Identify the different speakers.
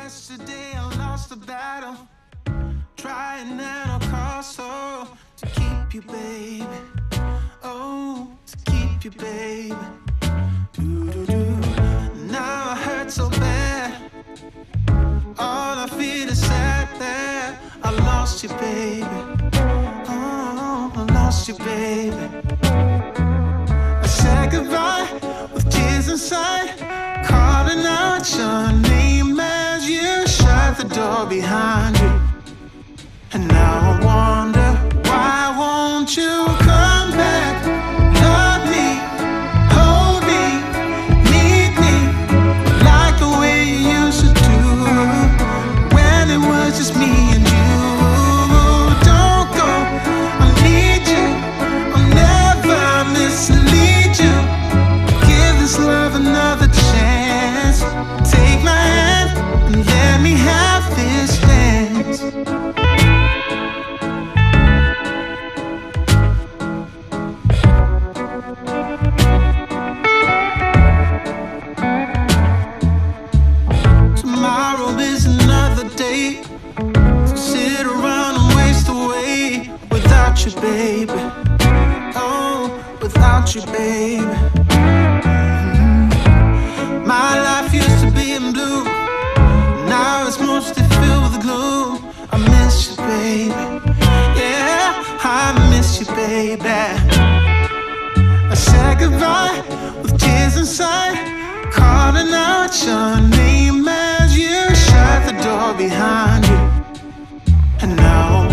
Speaker 1: Yesterday I lost the battle, trying at all costs, so to keep you, baby. Oh, to keep you, baby. Do-do-do. Now I hurt so bad, all I feel is sad that I lost you, baby. Oh, I lost you, baby. I said goodbye with tears inside, calling out your name as you shut the door behind you. And now I wonder, why won't you come back? Love me, hold me, need me, like the way you used to do, when it was just me and you. Don't go, I need you, I'll never mislead you. Give this love another chance. Take my hand and let me have this dance. Tomorrow is another day to sit around and waste away without you, baby. Oh, without you, baby. My life used to be in blue, now it's mostly filled with gloom. I miss you, baby. Yeah, I miss you, baby. I said goodbye with tears inside, calling out your name as you shut the door behind you. And now